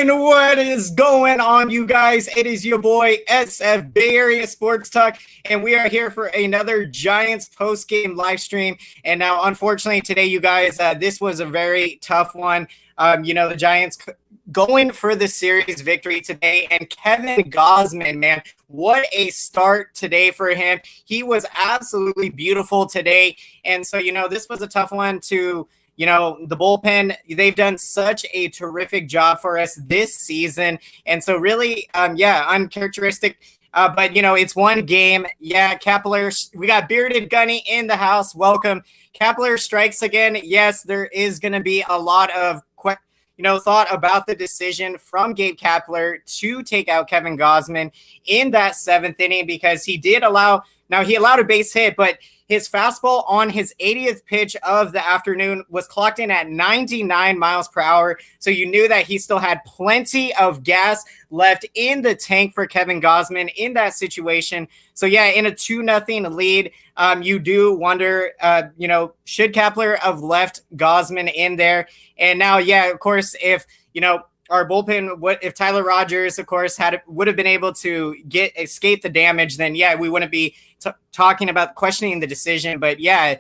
And what is going on, you guys? It is your boy SF Bay Area Sports Talk, and we are here for another Giants post-game live stream. And now, unfortunately, today, you guys, this was a very tough one. The Giants going for the series victory today, and Kevin Gausman, man, what a start today for him. He was absolutely beautiful today, and so, this was a tough one to the bullpen. They've done such a terrific job for us this season. And so really, uncharacteristic. But, it's one game. Yeah, Kepler, we got Bearded Gunny in the house. Welcome. Kepler strikes again. Yes, there is going to be a lot of thought about the decision from Gabe Kapler to take out Kevin Gausman in that seventh inning, because he allowed a base hit, but his fastball on his 80th pitch of the afternoon was clocked in at 99 miles per hour. So you knew that he still had plenty of gas left in the tank for Kevin Gausman in that situation. So yeah, in a 2-0 lead, you do wonder, should Kapler have left Gausman in there? And now, yeah, of course, if, our bullpen, what if Tyler Rogers, of course, would have been able to escape the damage, then yeah, we wouldn't be talking about questioning the decision. But yeah,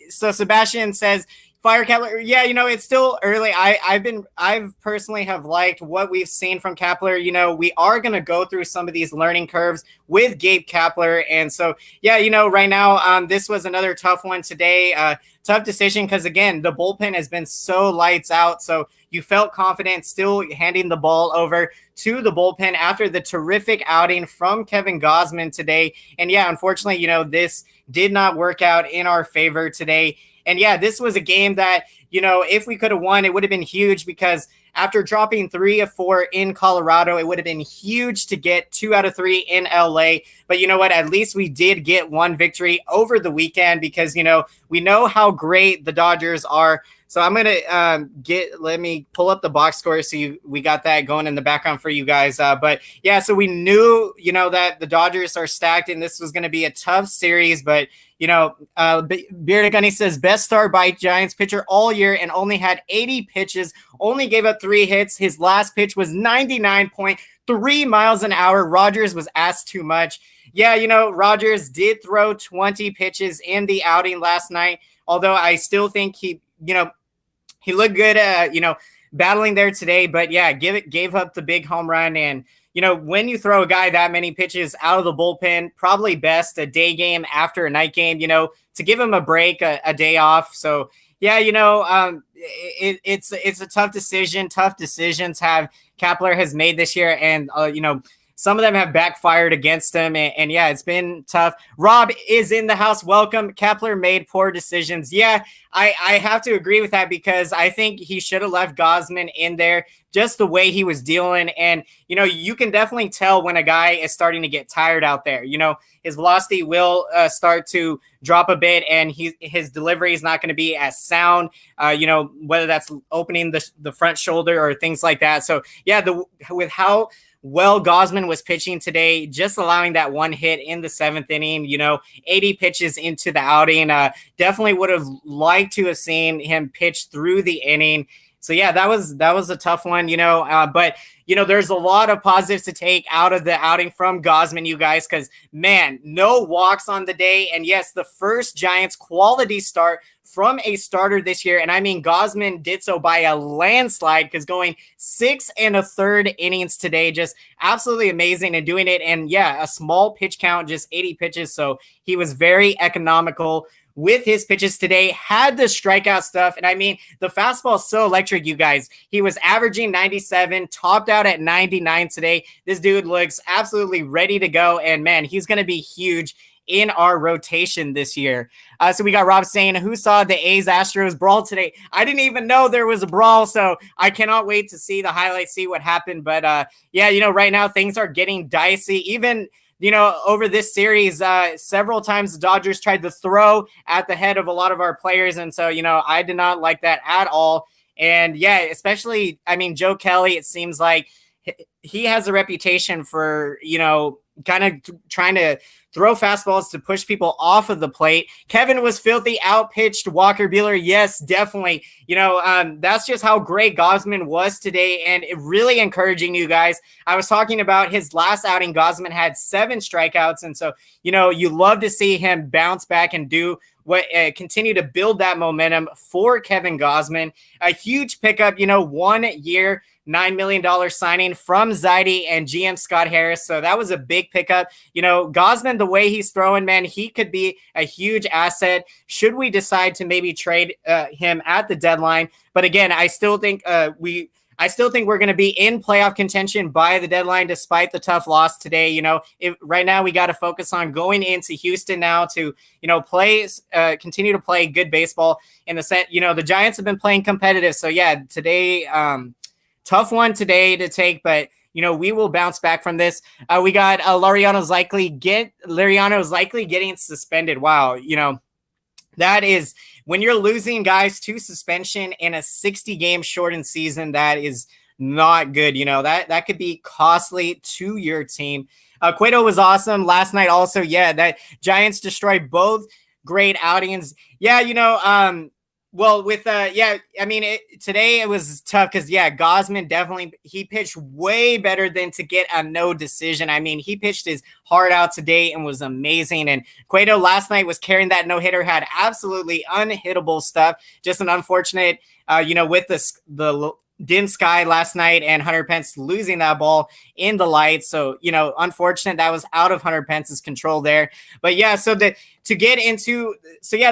so Sebastian says, fire Kepler. Yeah, it's still early. I've personally have liked what we've seen from Kepler. We are going to go through some of these learning curves with Gabe Kapler. And so, yeah, right now, this was another tough one today. Tough decision because, again, the bullpen has been so lights out. So you felt confident still handing the ball over to the bullpen after the terrific outing from Kevin Gausman today. And yeah, unfortunately, this did not work out in our favor today. And yeah, this was a game that, if we could have won, it would have been huge, because after dropping 3 of 4 in Colorado, it would have been huge to get 2 out of 3 in LA. But you know what? At least we did get one victory over the weekend, because, we know how great the Dodgers are. So I'm going to let me pull up the box score. So we got that going in the background for you guys. But yeah, so we knew, that the Dodgers are stacked and this was going to be a tough series. But, Bearded Gunny says best start by Giants pitcher all year and only had 80 pitches, only gave up 3 hits. His last pitch was 99.3 miles an hour. Rogers was asked too much. Yeah, Rogers did throw 20 pitches in the outing last night, although I still think he looked good, battling there today. But yeah, gave up the big home run. And, when you throw a guy that many pitches out of the bullpen, probably best a day game after a night game, to give him a break, a day off. So yeah, it's a tough decision. Tough decisions Kapler has made this year. And, some of them have backfired against him. And yeah, it's been tough. Rob is in the house. Welcome. Kapler made poor decisions. Yeah, I have to agree with that, because I think he should have left Gausman in there, just the way he was dealing. And, you can definitely tell when a guy is starting to get tired out there. His velocity will start to drop a bit, and his delivery is not going to be as sound, whether that's opening the front shoulder or things like that. So yeah, with how well Gausman was pitching today, just allowing that one hit in the 7th inning, 80 pitches into the outing, definitely would have liked to have seen him pitch through the inning. So yeah, that was a tough one, but there's a lot of positives to take out of the outing from Gausman, you guys, because man, no walks on the day. And yes, the first Giants quality start from a starter this year. And I mean, Gausman did so by a landslide, because going 6 1/3 innings today, just absolutely amazing, and doing it. And yeah, a small pitch count, just 80 pitches. So he was very economical with his pitches today, had the strikeout stuff. And I mean, the fastball is so electric, you guys. He was averaging 97, topped out at 99 today. This dude looks absolutely ready to go. And man, he's going to be huge in our rotation this year. So we got Rob saying, who saw the A's Astros brawl today? I didn't even know there was a brawl, so I cannot wait to see the highlights, see what happened. But yeah, right now things are getting dicey. Even over this series, several times the Dodgers tried to throw at the head of a lot of our players. And so, I did not like that at all. And yeah, especially, I mean, Joe Kelly, it seems like he has a reputation for, kind of trying to throw fastballs to push people off of the plate. Kevin was filthy, outpitched Walker Buehler. Yes, definitely. That's just how great Gausman was today, and it really encouraging you guys. I was talking about his last outing. Gausman had 7 strikeouts, and so, you love to see him bounce back and do what continue to build that momentum for Kevin Gausman. A huge pickup, 1 year, $9 million signing from Zaidi and GM Scott Harris. So that was a big pickup. Gausman, the way he's throwing, man, he could be a huge asset should we decide to maybe trade him at the deadline. But again, I still think we're going to be in playoff contention by the deadline, despite the tough loss today. Right now we got to focus on going into Houston now to, continue to play good baseball in the set. The Giants have been playing competitive. So yeah, today, tough one today to take, but we will bounce back from this. We got Lariano's likely getting suspended. Wow. That is, when you're losing guys to suspension in a 60-game shortened season, that is not good. That could be costly to your team. Cueto was awesome last night also. Yeah, that Giants destroyed both great outings. Yeah, today it was tough because, Gausman definitely, he pitched way better than to get a no decision. I mean, he pitched his heart out today and was amazing. And Cueto last night was carrying that no-hitter, had absolutely unhittable stuff. Just an unfortunate, with the dim sky last night and Hunter Pence losing that ball in the lights. So, unfortunate that was out of Hunter Pence's control there. But yeah, the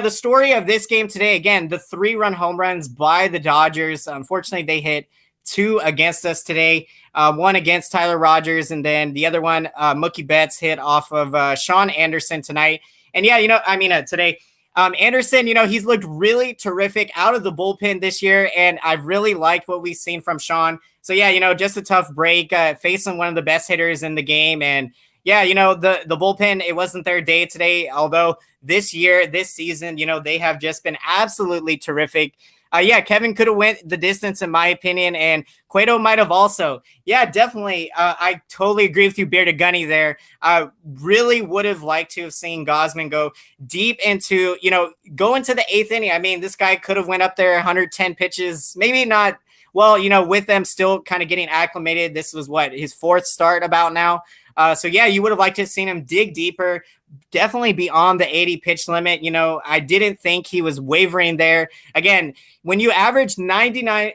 story of this game today, again, the 3-run home runs by the Dodgers. Unfortunately, they hit 2 against us today, 1 against Tyler Rogers, and then the other one, Mookie Betts hit off of Sean Anderson tonight. And yeah, today, Anderson, he's looked really terrific out of the bullpen this year, and I've really liked what we've seen from Sean. So yeah, just a tough break, facing one of the best hitters in the game. And yeah, the bullpen, it wasn't their day today, although this season, they have just been absolutely terrific. Kevin could have went the distance in my opinion, and Cueto might have also. Yeah, definitely. I totally agree with you, Beer to Gunny there. I really would have liked to have seen Gausman go deep into, go into the 8th inning. I mean, this guy could have went up there 110 pitches, maybe not. Well, with them still kind of getting acclimated. This was his 4th start about now. So yeah, you would have liked to have seen him dig deeper, definitely beyond the 80 pitch limit. I didn't think he was wavering there. Again, when you average 99,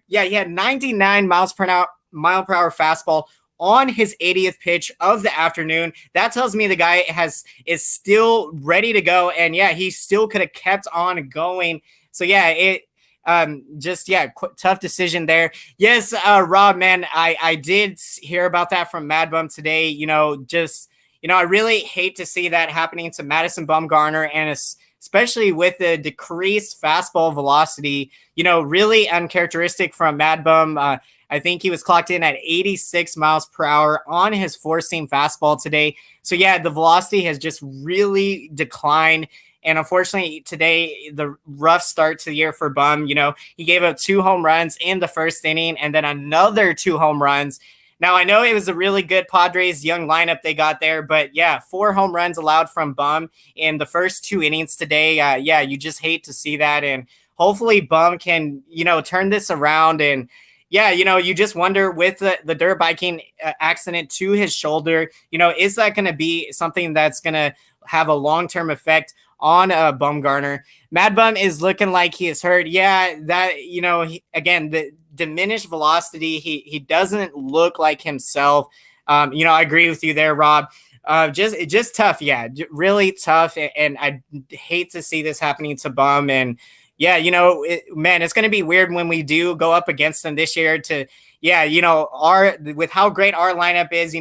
he had 99 mile per hour fastball on his 80th pitch of the afternoon. That tells me the guy is still ready to go. And yeah, he still could have kept on going. So yeah, tough decision there. Yes, Rob, man, I did hear about that from Mad Bum today. I really hate to see that happening to Madison Bumgarner, and especially with the decreased fastball velocity, really uncharacteristic from Mad Bum. I think he was clocked in at 86 miles per hour on his 4-seam fastball today. So yeah, the velocity has just really declined. And unfortunately, today, the rough start to the year for Bum, he gave up 2 home runs in the 1st inning and then another 2 home runs. Now, I know it was a really good Padres young lineup they got there, but yeah, 4 home runs allowed from Bum in the first 2 innings today. You just hate to see that. And hopefully Bum can, turn this around. And yeah, you just wonder with the dirt biking accident to his shoulder, is that going to be something that's going to have a long-term effect on Bumgarner? Mad Bum is looking like he is hurt. Yeah, that, again, the diminished velocity, he doesn't look like himself. I agree with you there, Rob. Just tough. Yeah, really tough. And I hate to see this happening to Bum. And yeah, it's going to be weird when we do go up against them this year with how great our lineup is,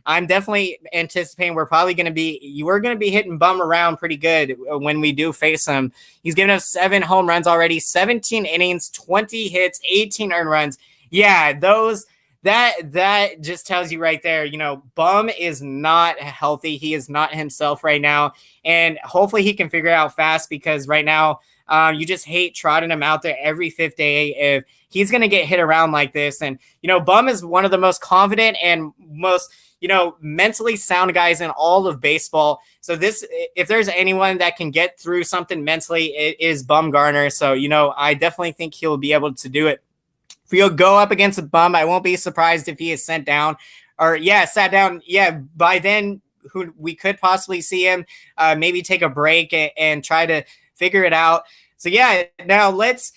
I'm definitely anticipating we're going to be hitting Bum around pretty good when we do face him. He's given us 7 home runs already, 17 innings, 20 hits, 18 earned runs. Yeah, that just tells you right there, Bum is not healthy. He is not himself right now. And hopefully he can figure it out fast, because right now you just hate trotting him out there every 5th day if he's going to get hit around like this. And, Bum is one of the most confident and most mentally sound guys in all of baseball. So if there's anyone that can get through something mentally, it is Bumgarner. So, I definitely think he'll be able to do it. If he'll go up against a bum, I won't be surprised if he is sat down. By then, we could possibly see him maybe take a break and try to figure it out. So, now let's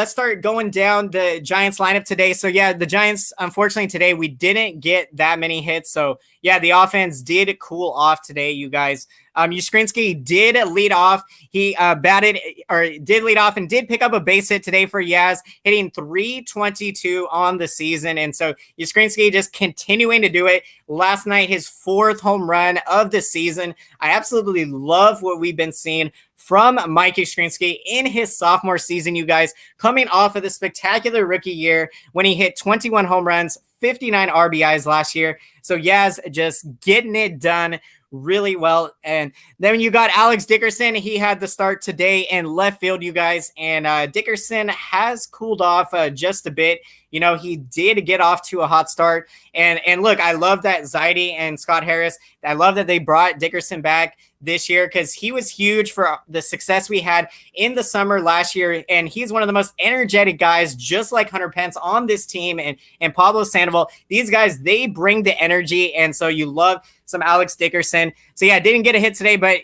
start going down the Giants lineup today. So, the Giants, unfortunately, today we didn't get that many hits. So, the offense did cool off today, you guys. Yastrzemski did lead off. He did lead off and did pick up a base hit today for Yaz, hitting .322 on the season. And so Yastrzemski just continuing to do it. Last night, his 4th home run of the season. I absolutely love what we've been seeing from Mike Yastrzemski in his sophomore season, you guys, coming off of the spectacular rookie year when he hit 21 home runs, 59 RBIs last year. So Yaz just getting it done really well. And then you got Alex Dickerson. He had the start today in left field, you guys. And Dickerson has cooled off just a bit. He did get off to a hot start. And look, I love that Zaidi and Scott Harris. I love that they brought Dickerson back this year because he was huge for the success we had in the summer last year. And he's one of the most energetic guys, just like Hunter Pence on this team and Pablo Sandoval. These guys, they bring the energy. And so you love some Alex Dickerson. So didn't get a hit today, but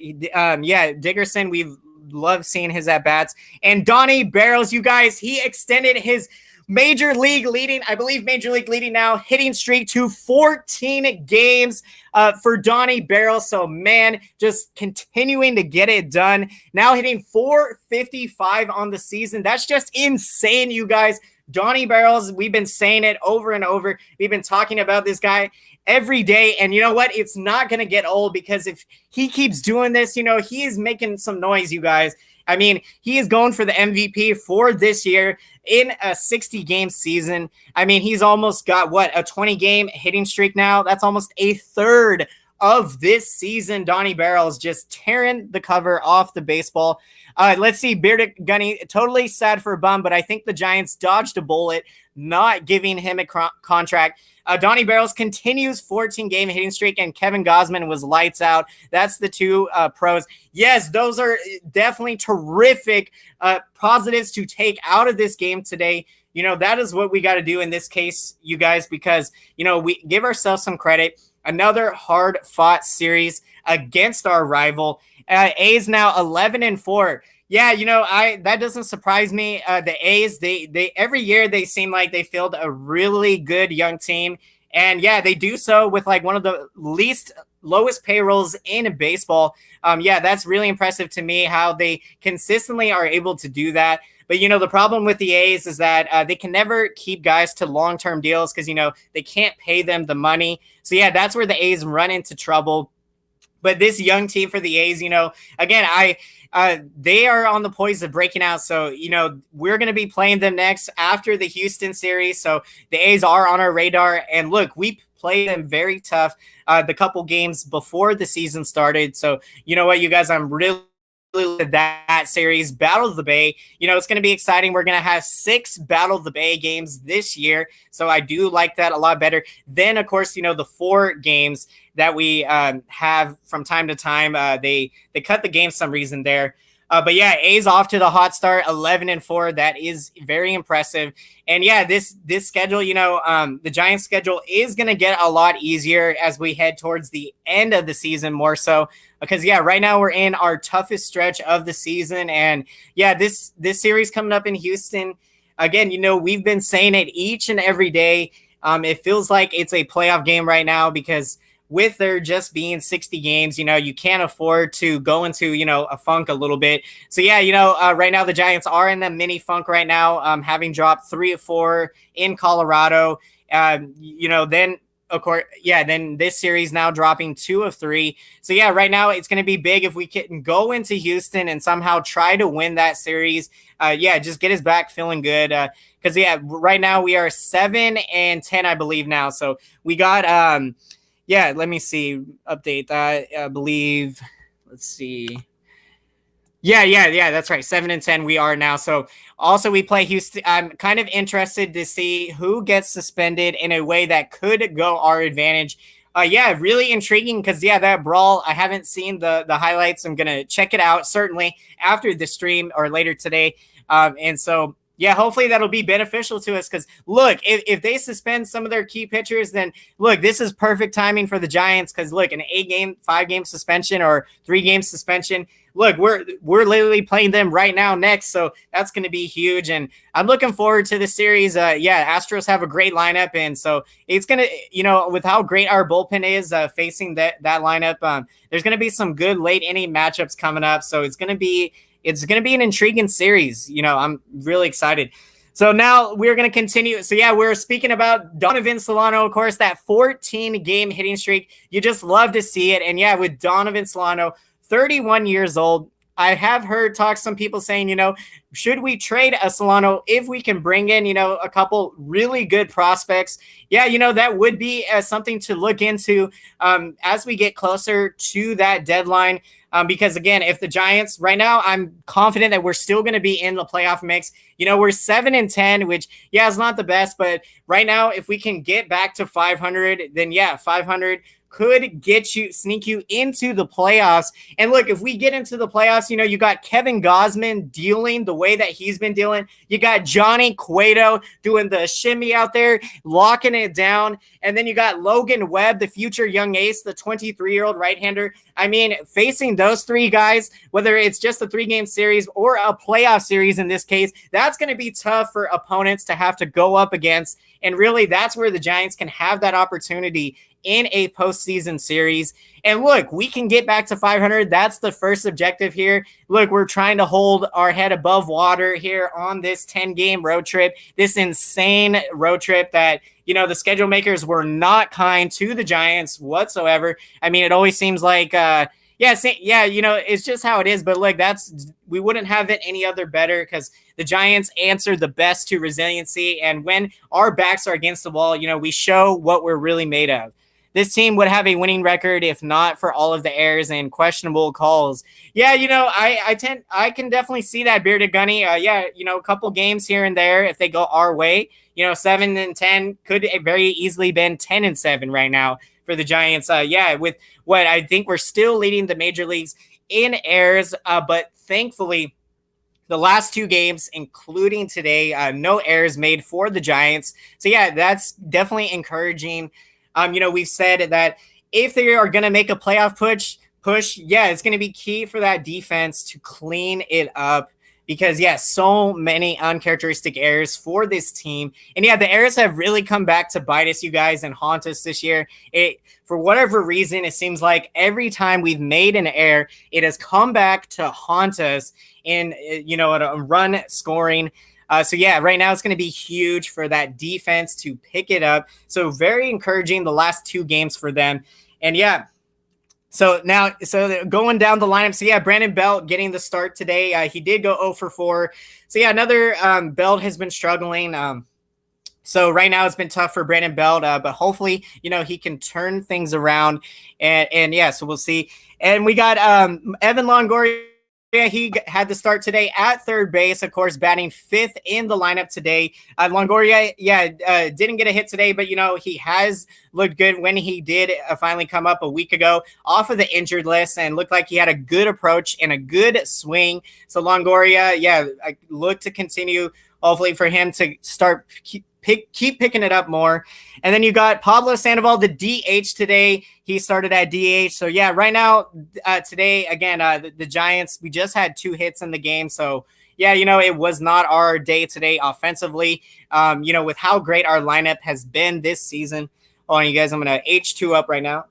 Dickerson, we've loved seeing his at-bats. And Donnie Barrels, you guys, he extended his Major League leading now, hitting streak to 14 games for Donnie Barrels. So, man, just continuing to get it done. Now hitting .455 on the season. That's just insane, you guys. Donnie Barrels, we've been saying it over and over. We've been talking about this guy every day. And you know what? It's not going to get old because if he keeps doing this, he is making some noise, you guys. I mean, he is going for the MVP for this year in a 60-game season. I mean, he's almost got, a 20-game hitting streak now? That's almost a third of this season. Donnie Barrels just tearing the cover off the baseball. Let's see, Bearded Gunny, totally sad for Bum, but I think the Giants dodged a bullet, not giving him a contract. Donnie Barrels continues 14-game hitting streak, and Kevin Gausman was lights out. That's the two pros. Yes, those are definitely terrific positives to take out of this game today. That is what we got to do in this case, you guys, because, we give ourselves some credit. Another hard-fought series against our rival. A's now 11-4. Yeah, that doesn't surprise me. The A's, they every year they seem like they field a really good young team. And they do so with one of the lowest payrolls in baseball. That's really impressive to me how they consistently are able to do that. But, the problem with the A's is that they can never keep guys to long-term deals because, they can't pay them the money. So, that's where the A's run into trouble. But this young team for the A's, again, they are on the poise of breaking out. So, we're going to be playing them next after the Houston series. So the A's are on our radar. And look, we played them very tough the couple games before the season started. So, you know what, you guys, I'm really that series, Battle of the Bay. It's going to be exciting. We're going to have 6 Battle of the Bay games this year. So I do like that a lot better. Then, of course, the 4 games that we have from time to time. They cut the game some reason there. But A's off to the hot start, 11-4. That is very impressive. And this schedule, the Giants schedule is going to get a lot easier as we head towards the end of the season more so. Because right now we're in our toughest stretch of the season. And this series coming up in Houston, again, we've been saying it each and every day. It feels like it's a playoff game right now because with there just being 60 games, you can't afford to go into, a funk a little bit. So, right now the Giants are in the mini funk right now, having dropped 3 of 4 in Colorado. Then, of course, then this series now dropping 2 of 3. So, right now it's going to be big if we can go into Houston and somehow try to win that series. Just get us back feeling good. Because, right now we are 7-10, I believe now. So we got let me see. Update that. I believe. Let's see. That's right. 7-10 we are now. So also we play Houston. I'm kind of interested to see who gets suspended in a way that could go our advantage. Yeah, really intriguing because that brawl, I haven't seen the highlights. I'm gonna check it out certainly after the stream or later today. And so yeah, hopefully that'll be beneficial to us because look, if they suspend some of their key pitchers, then look, this is perfect timing for the Giants because look, an 8-game, 5-game suspension or 3-game suspension. Look, we're literally playing them right now next, so that's going to be huge, and I'm looking forward to this series. Astros have a great lineup, and so it's going to, with how great our bullpen is facing that lineup, there's going to be some good late inning matchups coming up, so it's going to be an intriguing series. I'm really excited. So now we're going to continue. So yeah, we're speaking about Donovan Solano, of course, that 14-game hitting streak. You just love to see it, and yeah, with Donovan Solano, 31 years old. I have heard some people saying, should we trade a Solano if we can bring in, a couple really good prospects? Yeah, that would be something to look into as we get closer to that deadline. Because again, if the Giants right now, I'm confident that we're still going to be in the playoff mix. We're 7-10, which is not the best, but right now, if we can get back to 500, then 500 could sneak you into the playoffs. And look, if we get into the playoffs, you got Kevin Gausman dealing the way that he's been dealing. You got Johnny Cueto doing the shimmy out there, locking it down. And then you got Logan Webb, the future young ace, the 23-year-old right-hander. I mean, facing those three guys, whether it's just a 3-game series or a playoff series in this case, that's going to be tough for opponents to have to go up against. And really, that's where the Giants can have that opportunity in a postseason series. And look, we can get back to 500. That's the first objective here. Look, we're trying to hold our head above water here on this 10-game road trip, this insane road trip that, the schedule makers were not kind to the Giants whatsoever. I mean, it always seems like, it's just how it is. But look, we wouldn't have it any other better because the Giants answer the best to resiliency. And when our backs are against the wall, we show what we're really made of. This team would have a winning record if not for all of the errors and questionable calls. Yeah, I can definitely see that, Bearded Gunny. A couple games here and there if they go our way. 7-10 could very easily been 10-7 right now for the Giants. With what I think we're still leading the major leagues in errors, but thankfully the last 2 games, including today, no errors made for the Giants. So yeah, that's definitely encouraging. We've said that if they are going to make a playoff push, it's going to be key for that defense to clean it up because, so many uncharacteristic errors for this team. And the errors have really come back to bite us, you guys, and haunt us this year. For whatever reason, it seems like every time we've made an error, it has come back to haunt us in, a run scoring. Right now it's going to be huge for that defense to pick it up. So very encouraging the last 2 games for them. And so going down the lineup. So Brandon Belt getting the start today. He did go 0 for 4. So another Belt has been struggling. So right now it's been tough for Brandon Belt, but hopefully, he can turn things around. So we'll see. And we got Evan Longoria. Yeah, he had to start today at third base, of course, batting 5th in the lineup today. Longoria, didn't get a hit today, but, he has looked good when he did finally come up a week ago off of the injured list and looked like he had a good approach and a good swing. So Longoria, I look to continue, hopefully, for him to start keep picking it up more. And then you got Pablo Sandoval, the DH today. He started at DH. So right now, today, again, the Giants, we just had 2 hits in the game. So it was not our day today offensively, with how great our lineup has been this season. Hold on, you guys, I'm going to H2 up right now.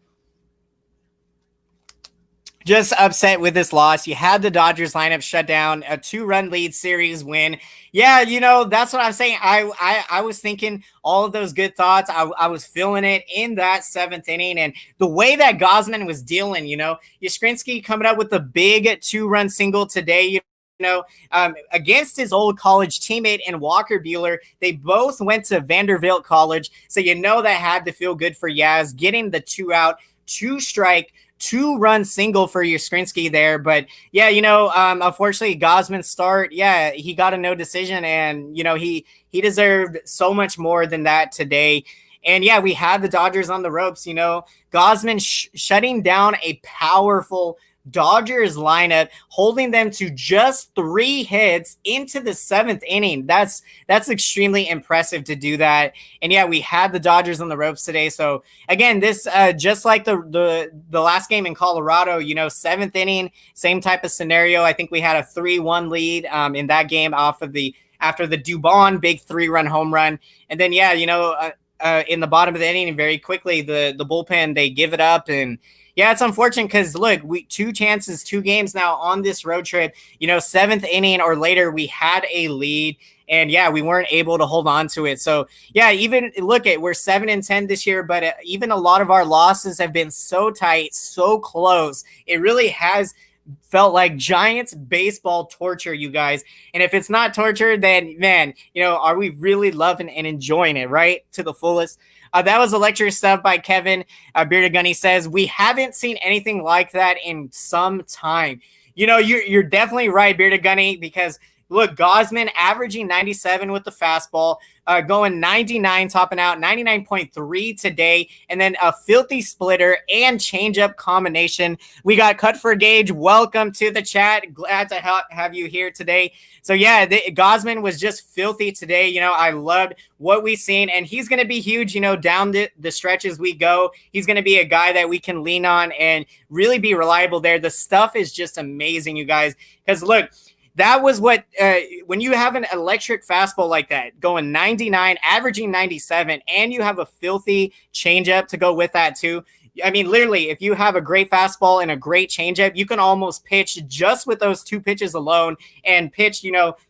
Just upset with this loss. You had the Dodgers lineup shut down, a 2-run lead series win. That's what I'm saying. I was thinking all of those good thoughts. I was feeling it in that 7th inning. And the way that Gausman was dealing, Yastrzemski coming up with the big 2-run single today, against his old college teammate and Walker Buehler. They both went to Vanderbilt College. So that had to feel good for Yaz, getting the 2-out, 2-strike, 2-run single for Yastrzemski there. But unfortunately Gausman's start, he got a no decision, and he deserved so much more than that today. And yeah, we had the Dodgers on the ropes. Gausman shutting down a powerful Dodgers lineup, holding them to just 3 hits into the 7th inning. That's extremely impressive to do that. And yeah, we had the Dodgers on the ropes today. So again, this just like the last game in Colorado, 7th inning, same type of scenario. I think we had a 3-1 lead in that game after the Dubon big 3-run home run. And then yeah, in the bottom of the inning, very quickly the bullpen, they give it up. And yeah, it's unfortunate because look, 2 chances, 2 games now on this road trip, 7th inning or later, we had a lead. And yeah, we weren't able to hold on to it. So yeah, even we're 7-10 this year, but even a lot of our losses have been so tight, so close. It really has felt like Giants baseball torture, you guys. And if it's not torture, then man, are we really loving and enjoying it, right? To the fullest. That was electric stuff by Kevin. Bearded Gunny says, we haven't seen anything like that in some time. You're definitely right, Bearded Gunny, because look, Gausman averaging 97 with the fastball, going 99, topping out 99.3 today, and then a filthy splitter and changeup combination. We got Cut for Gauge. Welcome to the chat. Glad to have you here today. So yeah, Gausman was just filthy today. I loved what we've seen, and he's going to be huge, down the stretch as we go. He's going to be a guy that we can lean on and really be reliable there. The stuff is just amazing, you guys, because look, that was what, when you have an electric fastball like that, going 99, averaging 97, and you have a filthy changeup to go with that too. I mean, literally, if you have a great fastball and a great changeup, you can almost pitch just with those 2 pitches alone and pitch,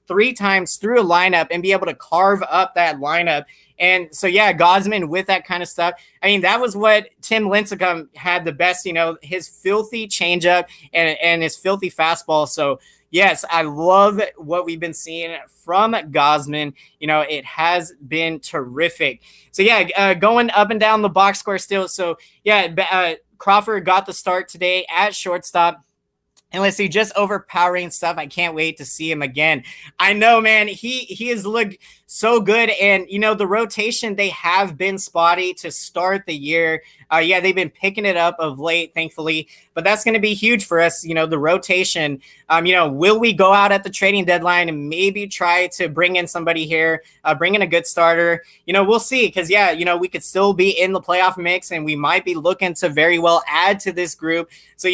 3 times through a lineup and be able to carve up that lineup. And so, yeah, Gausman with that kind of stuff. I mean, that was what Tim Lincecum had the best, his filthy changeup and his filthy fastball. So, yes, I love what we've been seeing from Gausman. It has been terrific. So, yeah, going up and down the box score still. So, yeah, Crawford got the start today at shortstop. And let's see, just overpowering stuff. I can't wait to see him again. I know, man, he has looked so good. And, the rotation, they have been spotty to start the year. Yeah, they've been picking it up of late, thankfully. But that's going to be huge for us, the rotation. Will we go out at the trading deadline and maybe try to bring in somebody here, bring in a good starter? We'll see. Because, yeah, we could still be in the playoff mix, and we might be looking to very well add to this group. So,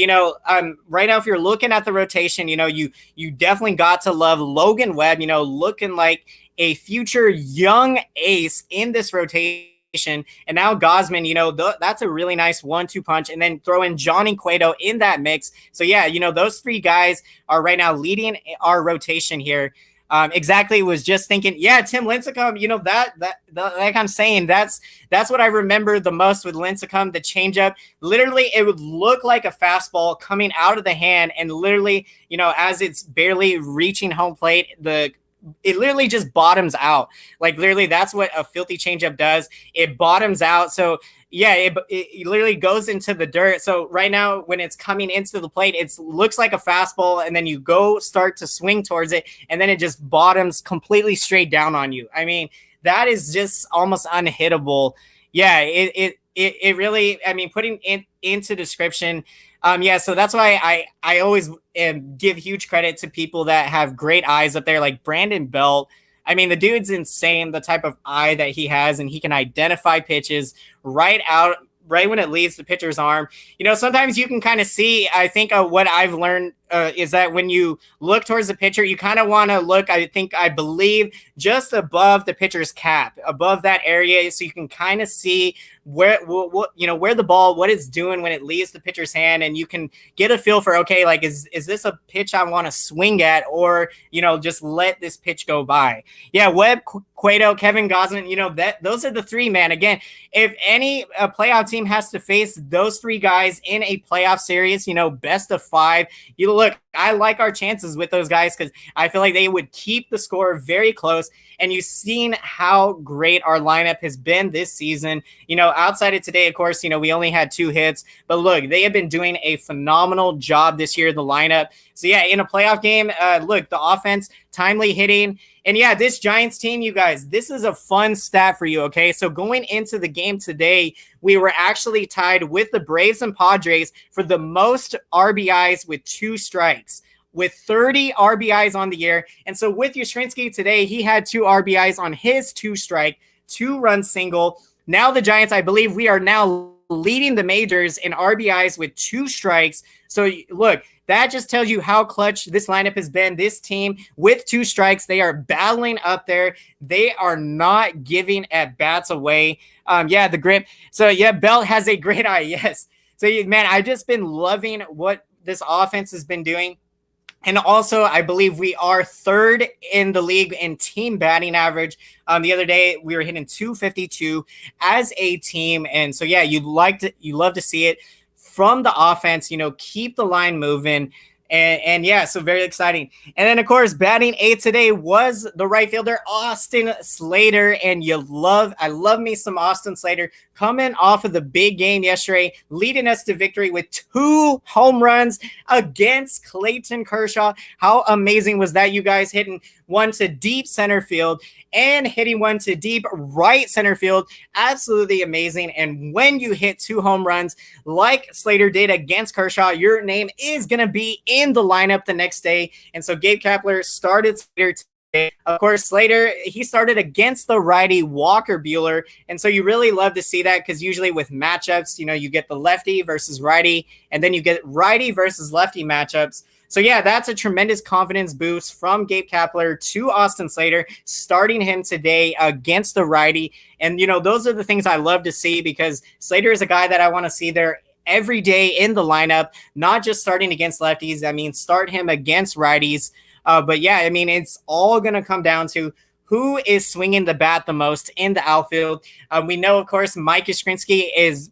right now, if you're looking at the rotation, you definitely got to love Logan Webb, looking like a future young ace in this rotation. And now Gausman, that's a really nice 1-2 punch, and then throw in Johnny Cueto in that mix. So yeah, those 3 guys are right now leading our rotation here. Exactly. Was just thinking, yeah, Tim Lincecum, that like I'm saying, that's what I remember the most with Lincecum, the changeup. Literally, it would look like a fastball coming out of the hand, and literally, as it's barely reaching home plate, it literally just bottoms out. Like literally, that's what a filthy changeup does. It bottoms out. So yeah, it literally goes into the dirt. So right now, when it's coming into the plate, it looks like a fastball, and then you start to swing towards it, and then it just bottoms completely straight down on you. I mean, that is just almost unhittable. Yeah, it really, I mean, putting it into description. Yeah, so that's why I always give huge credit to people that have great eyes up there, like Brandon Belt. I mean, the dude's insane, the type of eye that he has, and he can identify pitches right when it leaves the pitcher's arm. Sometimes you can kind of see, I think what I've learned is that when you look towards the pitcher, you kind of want to look, I believe, just above the pitcher's cap, above that area, so you can kind of see where the ball, what it's doing when it leaves the pitcher's hand, and you can get a feel for, okay, like, is this a pitch I want to swing at, or, just let this pitch go by. Yeah, Webb, Cueto, Kevin Gausman, those are the 3, man. Again, if any playoff team has to face those 3 guys in a playoff series, best of 5, look, I like our chances with those guys because I feel like they would keep the score very close. And you've seen how great our lineup has been this season. Outside of today, of course, we only had 2 hits. But look, they have been doing a phenomenal job this year, the lineup. So, yeah, in a playoff game, look, the offense, timely hitting. And, yeah, this Giants team, you guys, this is a fun stat for you, okay? So going into the game today, we were actually tied with the Braves and Padres for the most RBIs with 2 strikes, with 30 RBIs on the year. And so with Yastrzemski today, he had 2 RBIs on his 2-strike, 2-run single. Now the Giants, I believe we are now leading the majors in RBIs with 2 strikes. So look, that just tells you how clutch this lineup has been. This team with 2 strikes, they are battling up there. They are not giving at bats away. The grip. So yeah, Belt has a great eye. Yes. So man, I've just been loving what this offense has been doing. And also, I believe we are 3rd in the league in team batting average. The other day, we were hitting 252 as a team. And so, yeah, you love to see it from the offense, keep the line moving. And yeah, so very exciting. And then, of course, batting 8 today was the right fielder, Austin Slater. And I love me some Austin Slater coming off of the big game yesterday, leading us to victory with 2 home runs against Clayton Kershaw. How amazing was that, you guys? Hitting one to deep center field and hitting one to deep right center field. Absolutely amazing. And when you hit 2 home runs like Slater did against Kershaw, your name is going to be in the lineup the next day. And so Gabe Kapler started Slater today. Of course, Slater, he started against the righty Walker Buehler. And so you really love to see that because usually with matchups, you get the lefty versus righty, and then you get righty versus lefty matchups. So, yeah, that's a tremendous confidence boost from Gabe Kapler to Austin Slater, starting him today against the righty. And, those are the things I love to see because Slater is a guy that I want to see there every day in the lineup, not just starting against lefties. I mean, start him against righties. But, yeah, I mean, it's all going to come down to who is swinging the bat the most in the outfield. We know, of course, Mike Yastrzemski is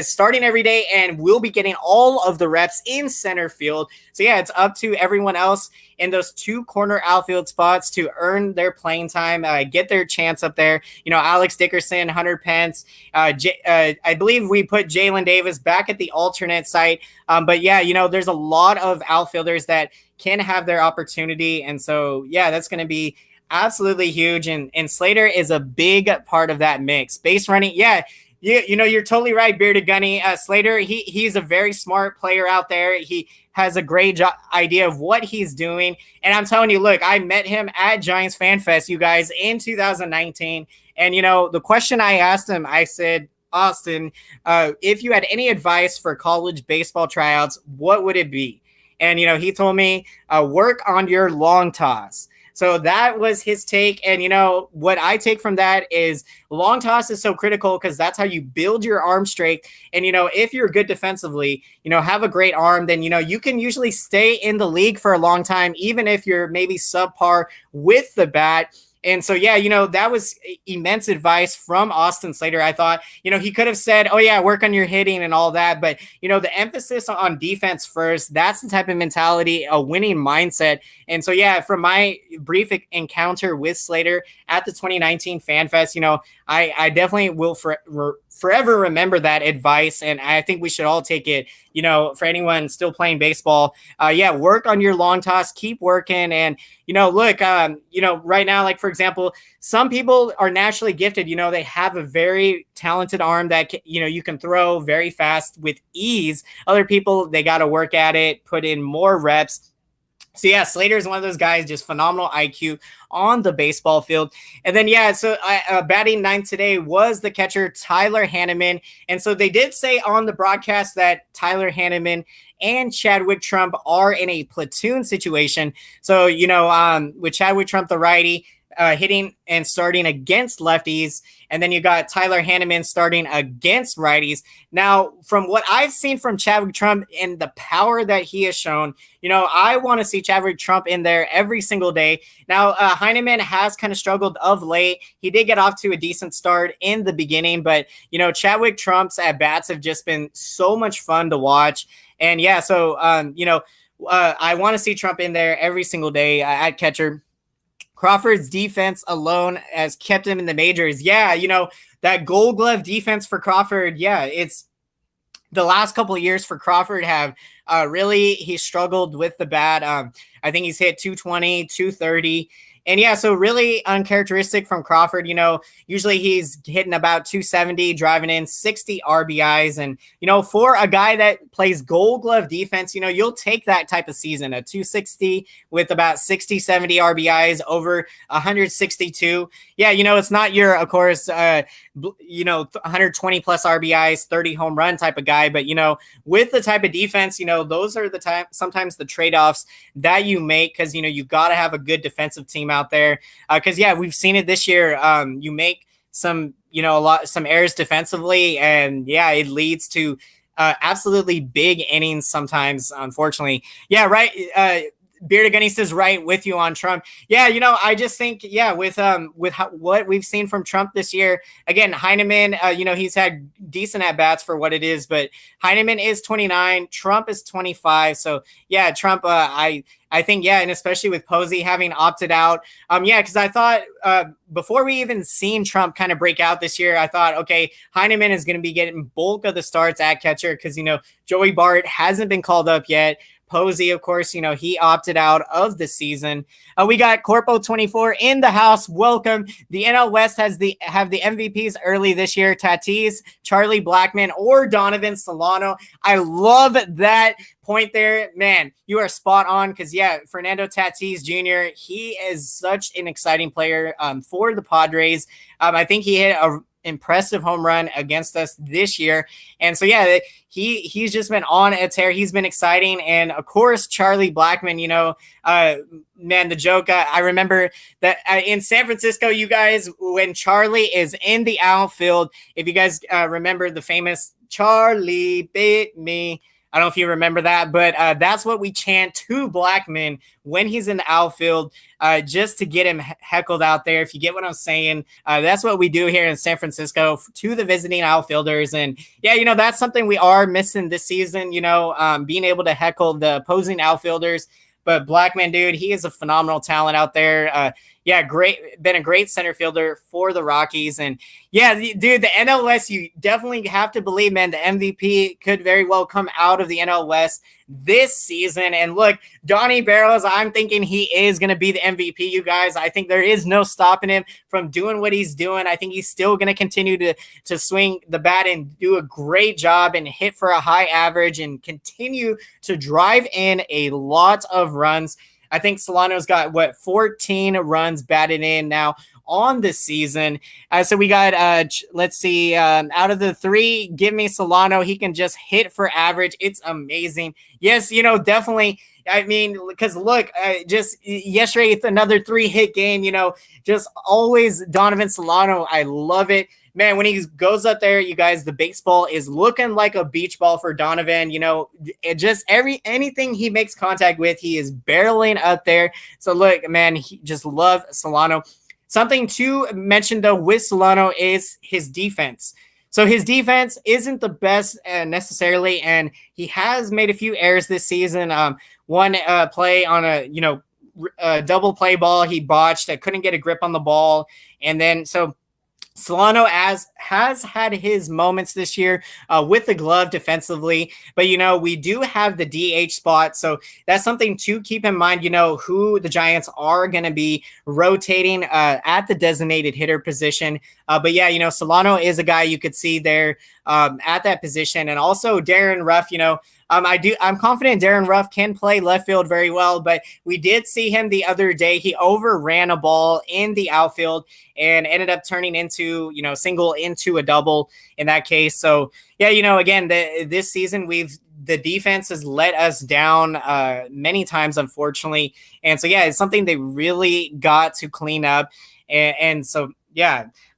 starting every day and will be getting all of the reps in center field. So yeah, it's up to everyone else in those 2 corner outfield spots to earn their playing time, get their chance up there. Alex Dickerson, Hunter Pence. I believe we put Jalen Davis back at the alternate site. But yeah, there's a lot of outfielders that can have their opportunity. And so, yeah, that's going to be absolutely huge. And Slater is a big part of that mix. Base running, yeah. You're totally right, Bearded Gunny. Slater, he's a very smart player out there. He has a great idea of what he's doing. And I'm telling you, look, I met him at Giants Fan Fest, you guys, in 2019. And, the question I asked him, I said, Austin, if you had any advice for college baseball tryouts, what would it be? And, he told me, work on your long toss. So that was his take. And, what I take from that is long toss is so critical because that's how you build your arm strength. And, if you're good defensively, have a great arm, then, you can usually stay in the league for a long time, even if you're maybe subpar with the bat. And so, yeah, that was immense advice from Austin Slater. I thought, he could have said, oh, yeah, work on your hitting and all that. But, the emphasis on defense first, that's the type of mentality, a winning mindset. And so, yeah, from my brief encounter with Slater at the 2019 Fan Fest, I definitely will forever remember that advice. And I think we should all take it, for anyone still playing baseball. Work on your long toss, keep working. And, look, right now, like, for example, some people are naturally gifted. They have a very talented arm that, you can throw very fast with ease. Other people, they got to work at it, put in more reps. So, yeah, Slater is one of those guys, just phenomenal IQ on the baseball field. And then, batting 9th today was the catcher, Tyler Hanneman. And so they did say on the broadcast that Tyler Hanneman and Chadwick Trump are in a platoon situation. So, with Chadwick Trump, the righty, hitting and starting against lefties. And then you got Tyler Hanneman starting against righties. Now, from what I've seen from Chadwick Trump and the power that he has shown, I want to see Chadwick Trump in there every single day. Now, Hanneman has kind of struggled of late. He did get off to a decent start in the beginning, but, Chadwick Trump's at-bats have just been so much fun to watch. And, yeah, so, I want to see Trump in there every single day at catcher. Crawford's defense alone has kept him in the majors. Yeah, that Gold Glove defense for Crawford. Yeah, it's the last couple of years for Crawford have really, he struggled with the bat. I think he's hit 220, 230. And yeah, so really uncharacteristic from Crawford. Usually he's hitting about 270, driving in 60 RBIs. And, for a guy that plays Gold Glove defense, you'll take that type of season, a 260 with about 60, 70 RBIs over 162. Yeah, it's not your, of course, 120 plus RBIs, 30 home run type of guy. But, with the type of defense, those are the time, sometimes the trade-offs that you make, because, you got to have a good defensive team out there. Because, we've seen it this year. You make some errors defensively, and it leads to absolutely big innings sometimes, unfortunately. Yeah, right. Bearded Gunny says right with you on Trump. Yeah, I just think, with what we've seen from Trump this year, again, Heineman, he's had decent at bats for what it is, but Heineman is 29, Trump is 25. So yeah, Trump, I think, and especially with Posey having opted out. Because I thought before we even seen Trump kind of break out this year, I thought, okay, Heineman is going to be getting bulk of the starts at catcher because, Joey Bart hasn't been called up yet. Posey, of course, he opted out of the season. We got Corpo 24 in the house. Welcome. The NL West have the MVPs early this year: Tatis, Charlie Blackmon, or Donovan Solano. I love that point there, man. You are spot on because Fernando Tatis Jr. He is such an exciting player for the Padres. I think he hit a impressive home run against us this year. And so, he's just been on a tear. He's been exciting. And of course, Charlie Blackmon, man, the joke, I remember that in San Francisco, you guys, when Charlie is in the outfield, if you guys remember the famous Charlie bit me, I don't know if you remember that, but that's what we chant to Blackmon when he's in the outfield, just to get him heckled out there. If you get what I'm saying, that's what we do here in San Francisco to the visiting outfielders. And that's something we are missing this season, being able to heckle the opposing outfielders. But Blackmon, dude, he is a phenomenal talent out there. Been a great center fielder for the Rockies. And dude, the NL West, you definitely have to believe, man, the MVP could very well come out of the NL West this season. And look, Donnie Barrows, I'm thinking he is going to be the MVP, you guys. I think there is no stopping him from doing what he's doing. I think he's still going to continue to swing the bat and do a great job and hit for a high average and continue to drive in a lot of runs. I think Solano's got 14 runs batted in now on the season. So we got, let's see, out of the three, give me Solano. He can just hit for average. It's amazing. Yes, definitely. I mean, because look, just yesterday, it's another 3-hit game, just always Donovan Solano. I love it. Man, when he goes up there, you guys, the baseball is looking like a beach ball for Donovan. It just anything he makes contact with, he is barreling up there. So look, man, he just love Solano. Something to mention though with Solano is his defense. So his defense isn't the best necessarily, and he has made a few errors this season. One play on a double play ball he botched. I couldn't get a grip on the ball, and then so. Solano has had his moments this year with the glove defensively, but, we do have the DH spot. So that's something to keep in mind, who the Giants are going to be rotating at the designated hitter position. But Solano is a guy you could see there at that position. And also Darren Ruff, I'm confident Darren Ruff can play left field very well, but we did see him the other day. He overran a ball in the outfield and ended up turning into, single into a double in that case. So again, this season the defense has let us down many times, unfortunately. And so, it's something they really got to clean up. And so,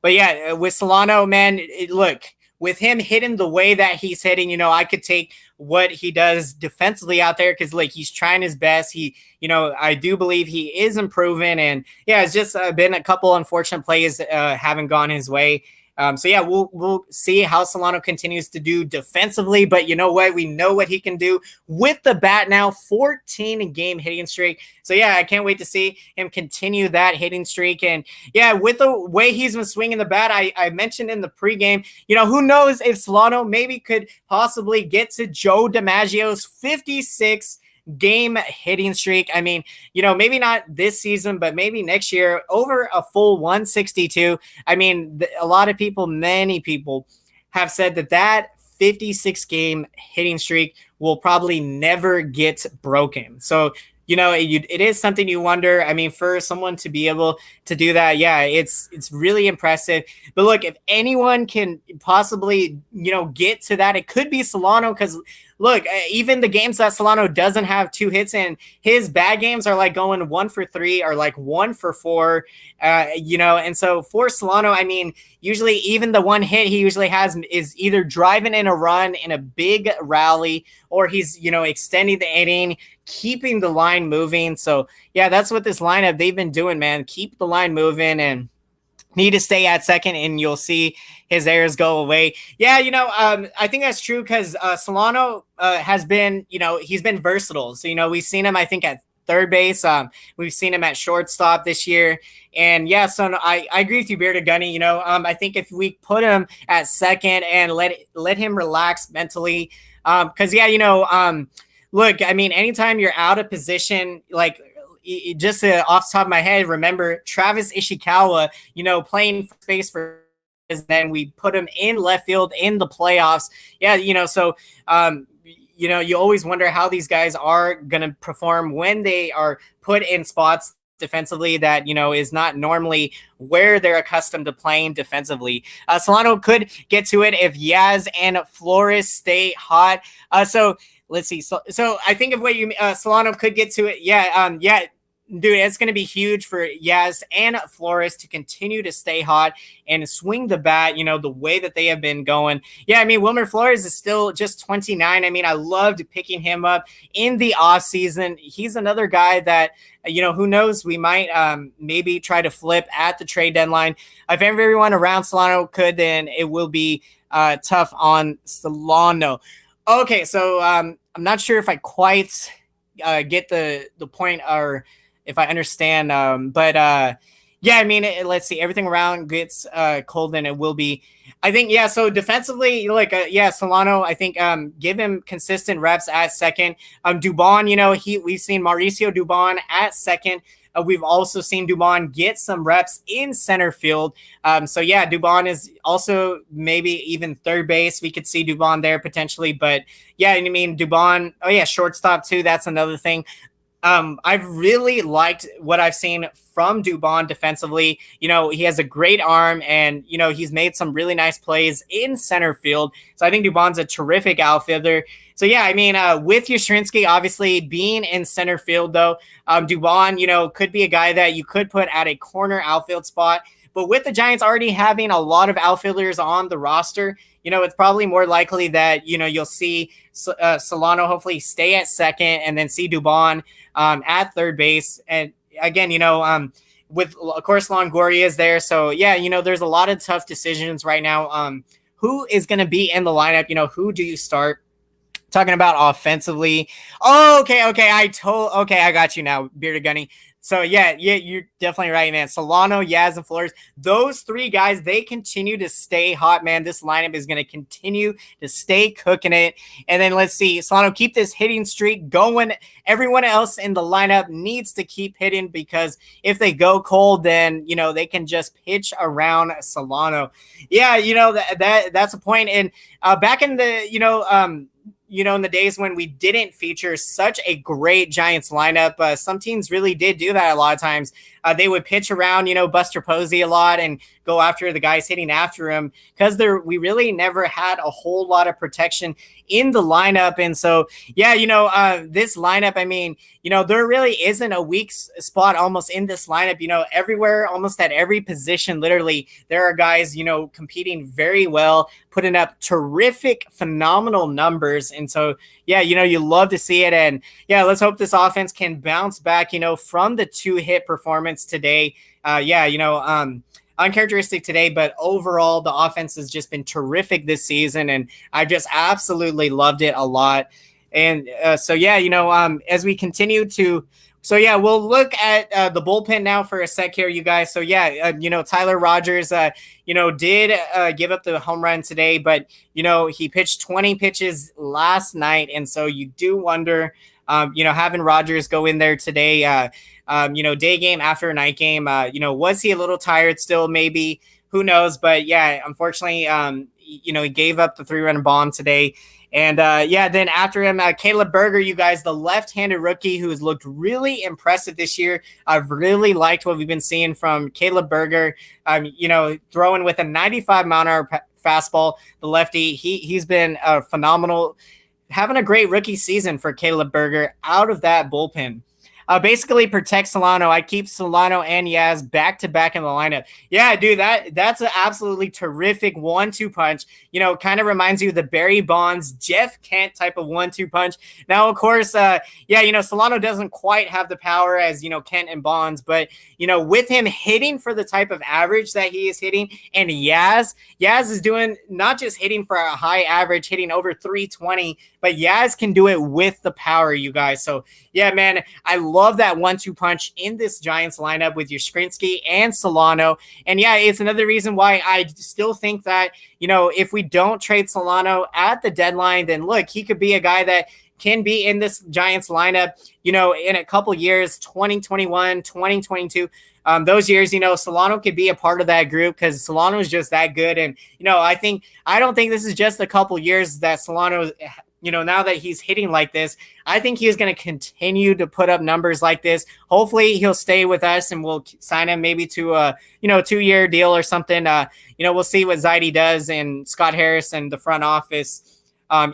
but with Solano, man, look, with him hitting the way that he's hitting, I could take what he does defensively out there because, he's trying his best. He, I do believe he is improving. And, it's just been a couple unfortunate plays haven't gone his way. So yeah, we'll see how Solano continues to do defensively, but you know what? We know what he can do with the bat now. 14 game hitting streak. So yeah, I can't wait to see him continue that hitting streak. And yeah, with the way he's been swinging the bat, I mentioned in the pregame, who knows if Solano maybe could possibly get to Joe DiMaggio's 56 game hitting streak. I mean, maybe not this season, but maybe next year over a full 162. I mean, a lot of people, many people have said that 56 game hitting streak will probably never get broken. So, it is something you wonder. I mean, for someone to be able to do that, yeah, it's really impressive. But look, if anyone can possibly, get to that, it could be Solano, because look, even the games that Solano doesn't have 2 hits in, his bad games are like going 1 for 3 or like 1 for 4, and so for Solano, I mean, usually even the 1 hit he usually has is either driving in a run in a big rally, or he's, extending the inning, keeping the line moving. So yeah, that's what this lineup, they've been doing, man. Keep the line moving and need to stay at second, and you'll see his errors go away. Yeah, I think that's true, because Solano has been, he's been versatile. So, we've seen him, I think, at third base. We've seen him at shortstop this year. And yeah, so I agree with you, Bearded Gunny. I think if we put him at second and let him relax mentally, because look, I mean, anytime you're out of position, like, just off the top of my head, remember Travis Ishikawa, playing space for, and then we put him in left field in the playoffs. Yeah, so you always wonder how these guys are going to perform when they are put in spots defensively that, is not normally where they're accustomed to playing defensively. Solano could get to it if Yaz and Flores stay hot. So let's see. So I think of what you Solano could get to it. Yeah. Dude, it's going to be huge for Yaz and Flores to continue to stay hot and swing the bat, the way that they have been going. Yeah, I mean, Wilmer Flores is still just 29. I mean, I loved picking him up in the offseason. He's another guy that, who knows, we might maybe try to flip at the trade deadline. If everyone around Solano could, then it will be tough on Solano. Okay, so I'm not sure if I quite get the point, or if I understand, but yeah, I mean, let's see, everything around gets cold, and it will be, I think, yeah. So defensively, like, Solano, I think, give him consistent reps at second. Dubon, we've seen Mauricio Dubon at second. We've also seen Dubon get some reps in center field. So yeah, Dubon is also maybe even third base. We could see Dubon there potentially, but yeah, I mean, Dubon, oh yeah, shortstop too. That's another thing. I've really liked what I've seen from Dubon defensively. He has a great arm, and, he's made some really nice plays in center field. So I think Dubon's a terrific outfielder. So yeah, I mean, with Yastrzemski obviously being in center field, though, Dubon, could be a guy that you could put at a corner outfield spot. But with the Giants already having a lot of outfielders on the roster, it's probably more likely that, you'll see Solano hopefully stay at second, and then see Dubon at third base. And again, with, of course, Longoria is there. So yeah, there's a lot of tough decisions right now. Who is going to be in the lineup? Who do you start? Talking about offensively. Oh, okay. I got you now, Bearded Gunny. So yeah, you're definitely right, man. Solano, Yaz, and Flores, those 3 guys, they continue to stay hot, man. This lineup is going to continue to stay cooking it. And then let's see, Solano, keep this hitting streak going. Everyone else in the lineup needs to keep hitting, because if they go cold, then, they can just pitch around Solano. Yeah, that's a point. And back in the, in the days when we didn't feature such a great Giants lineup, some teams really did do that a lot of times. They would pitch around, Buster Posey a lot and go after the guys hitting after him, because we really never had a whole lot of protection in the lineup. And so, yeah, this lineup, I mean, there really isn't a weak spot almost in this lineup. Everywhere, almost at every position, literally, there are guys, competing very well, putting up terrific, phenomenal numbers. And so, yeah, you love to see it. And yeah, let's hope this offense can bounce back, from the 2-hit performance today. uncharacteristic today, but overall the offense has just been terrific this season, and I just absolutely loved it a lot. And so yeah, as we continue to. So, yeah, we'll look at the bullpen now for a sec here, you guys. So, yeah, Tyler Rogers, did give up the home run today, but, he pitched 20 pitches last night. And so you do wonder, having Rogers go in there today, day game after a night game, was he a little tired still? Maybe. Who knows? But, yeah, unfortunately, he gave up the 3-run bomb today. And then after him, Caleb Berger, you guys, the left-handed rookie who has looked really impressive this year. I've really liked what we've been seeing from Caleb Berger, throwing with a 95-mile-an-hour fastball, the lefty. He's been phenomenal, having a great rookie season for Caleb Berger out of that bullpen. Basically protect Solano. I keep Solano and Yaz back-to-back in the lineup. Yeah, dude, that's an absolutely terrific 1-2 punch. Kind of reminds you of the Barry Bonds, Jeff Kent type of 1-2 punch. Now, of course, Solano doesn't quite have the power as, Kent and Bonds, but, with him hitting for the type of average that he is hitting, and Yaz is doing not just hitting for a high average, hitting over 320, but Yaz can do it with the power, you guys. So, yeah, man, I love that 1-2 punch in this Giants lineup with your Skrinsky and Solano. And, yeah, it's another reason why I still think that, if we don't trade Solano at the deadline, then, look, he could be a guy that can be in this Giants lineup, in a couple years, 2021, 2022. Those years, Solano could be a part of that group because Solano is just that good. And, I don't think this is just a couple years that Solano, now that he's hitting like this, I think he's going to continue to put up numbers like this. Hopefully he'll stay with us and we'll sign him maybe to a, 2-year deal or something. We'll see what Zaidi does and Scott Harris and the front office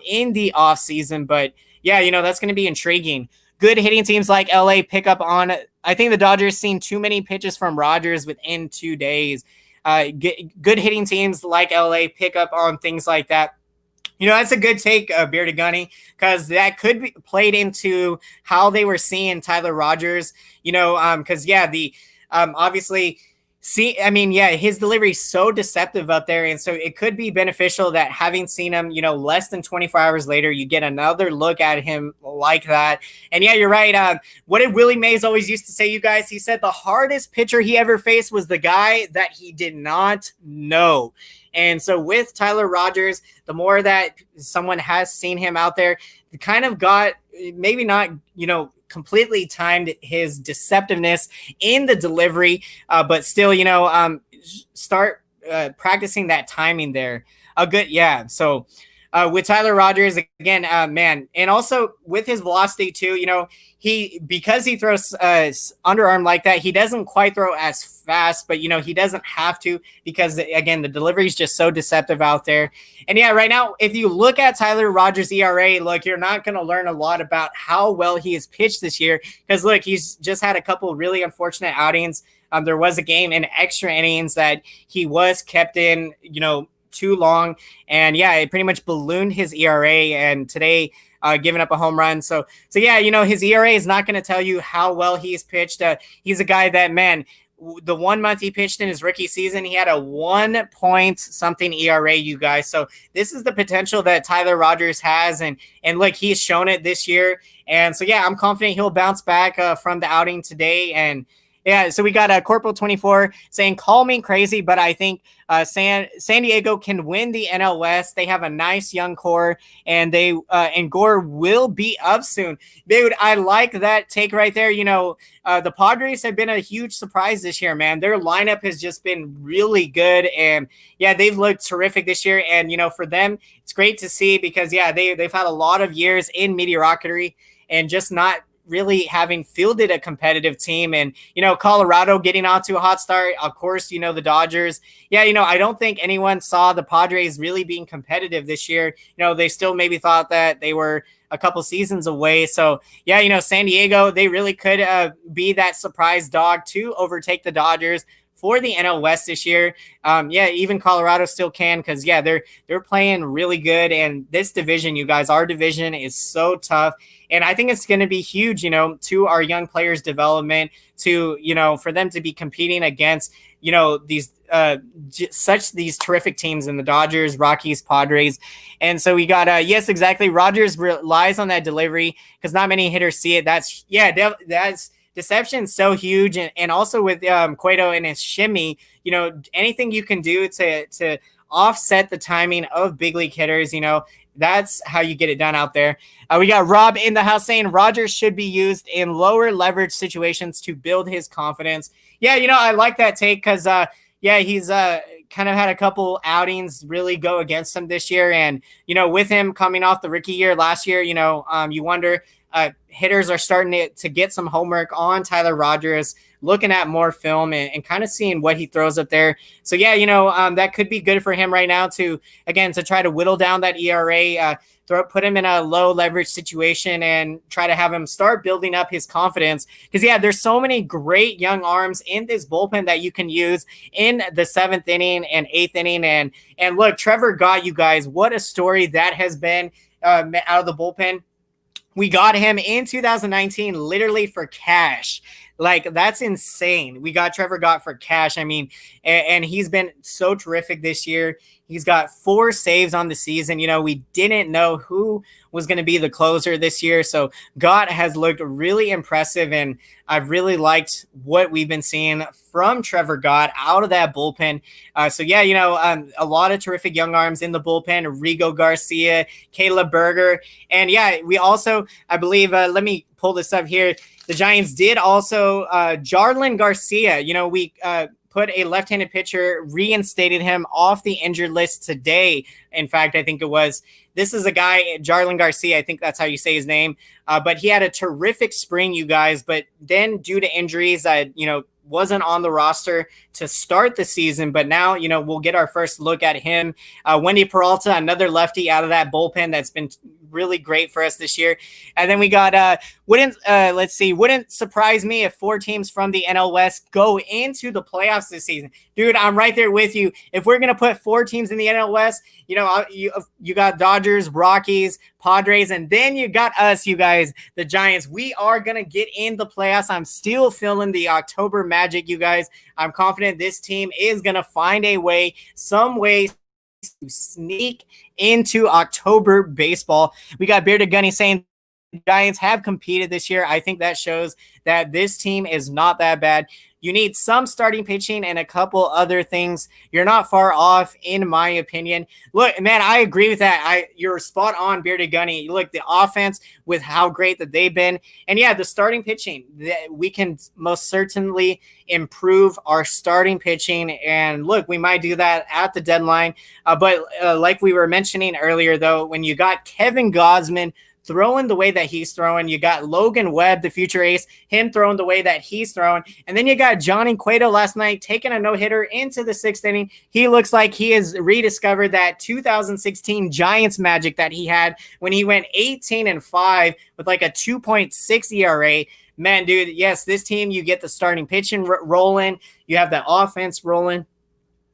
in the off season. But yeah, that's going to be intriguing. Good hitting teams like LA pick up on, I think the Dodgers seen too many pitches from Rogers within 2 days. Good hitting teams like LA pick up on things like that. That's a good take, Bearded Gunny, because that could be played into how they were seeing Tyler Rogers, because, obviously, his delivery is so deceptive up there. And so it could be beneficial that having seen him, less than 24 hours later, you get another look at him like that. And yeah, you're right. What did Willie Mays always used to say, you guys? He said the hardest pitcher he ever faced was the guy that he did not know. And so with Tyler Rogers, the more that someone has seen him out there, kind of got maybe not, completely timed his deceptiveness in the delivery, but still, start practicing that timing there. So with Tyler Rogers, again, man, and also with his velocity too, because he throws underarm like that, he doesn't quite throw as fast, but, he doesn't have to because, again, the delivery is just so deceptive out there. And, yeah, right now, if you look at Tyler Rogers' ERA, look, you're not going to learn a lot about how well he has pitched this year because, look, he's just had a couple really unfortunate outings. There was a game in extra innings that he was kept in, too long. And, yeah, it pretty much ballooned his ERA. And today, giving up a home run. So yeah, his ERA is not going to tell you how well he's pitched. He's a guy that, man, the 1 month he pitched in his rookie season, he had a 1 point something ERA, you guys. So this is the potential that Tyler Rogers has. And look, he's shown it this year. And so, yeah, I'm confident he'll bounce back from the outing today. And yeah, so we got Corporal 24 saying, call me crazy, but I think San Diego can win the NL West. They have a nice young core, and and Gore will be up soon. Dude, I like that take right there. The Padres have been a huge surprise this year, man. Their lineup has just been really good, and yeah, they've looked terrific this year. And for them, it's great to see because yeah, they've had a lot of years in mediocrity and just not really having fielded a competitive team. And, Colorado getting out to a hot start, of course, the Dodgers. Yeah, I don't think anyone saw the Padres really being competitive this year. They still maybe thought that they were a couple seasons away. So, yeah, San Diego, they really could be that surprise dog to overtake the Dodgers for the NL West this year. Even Colorado still can, because they're playing really good. And this division, you guys, our division is so tough. And I think it's going to be huge, to our young players' development, to, for them to be competing against, these these terrific teams in the Dodgers, Rockies, Padres. And so we got, yes, exactly. Rogers relies on that delivery because not many hitters see it. That's deception so huge. And also with Cueto and his shimmy, anything you can do to offset the timing of big league hitters, that's how you get it done out there. We got Rob in the house saying Rogers should be used in lower leverage situations to build his confidence. Yeah, I like that take because, he's kind of had a couple outings really go against him this year. And, with him coming off the rookie year last year, you wonder hitters are starting to get some homework on Tyler Rogers, looking at more film and kind of seeing what he throws up there. So, that could be good for him right now to try to whittle down that ERA, put him in a low leverage situation and try to have him start building up his confidence. Because, there's so many great young arms in this bullpen that you can use in the 7th inning and 8th inning. And look, Trevor Gott, you guys, what a story that has been out of the bullpen. We got him in 2019 literally for cash. Like, that's insane. We got Trevor Gott for cash. I mean, and he's been so terrific this year. He's got 4 saves on the season. We didn't know who was going to be the closer this year. So Gott has looked really impressive, and I've really liked what we've been seeing from Trevor Gott out of that bullpen. A lot of terrific young arms in the bullpen, Rigo Garcia, Caleb Berger. And we also, I believe, let me pull this up here. The Giants did also Jarlin Garcia. We put a left-handed pitcher, reinstated him off the injured list today. In fact, I think it was. This is a guy, Jarlin Garcia. I think that's how you say his name. But he had a terrific spring, you guys. But then due to injuries, wasn't on the roster to start the season, but now, we'll get our first look at him. Wendy Peralta, another lefty out of that bullpen that's been really great for us this year. And then we got, wouldn't surprise me if 4 teams from the NL West go into the playoffs this season. Dude, I'm right there with you. If we're going to put 4 teams in the NL West, you got Dodgers, Rockies, Padres, and then you got us, you guys, the Giants. We are going to get in the playoffs. I'm still feeling the October magic, you guys. I'm confident this team is going to find some way to sneak into October baseball. We got Bearded Gunny saying Giants have competed this year. I think that shows that this team is not that bad. You need some starting pitching and a couple other things. You're not far off, in my opinion. Look, man, I agree with that. You're spot on, Bearded Gunny. Look, the offense with how great that they've been. And the starting pitching, we can most certainly improve our starting pitching. And look, we might do that at the deadline. But like we were mentioning earlier, though, when you got Kevin Gausman throwing the way that he's throwing, you got Logan Webb, the future ace, him throwing the way that he's throwing, and then you got Johnny Cueto last night taking a no-hitter into the 6th inning. He looks like he has rediscovered that 2016 Giants magic that he had when he went 18-5 with like a 2.6 ERA. Man, dude, yes, this team, you get the starting pitching rolling, you have the offense rolling.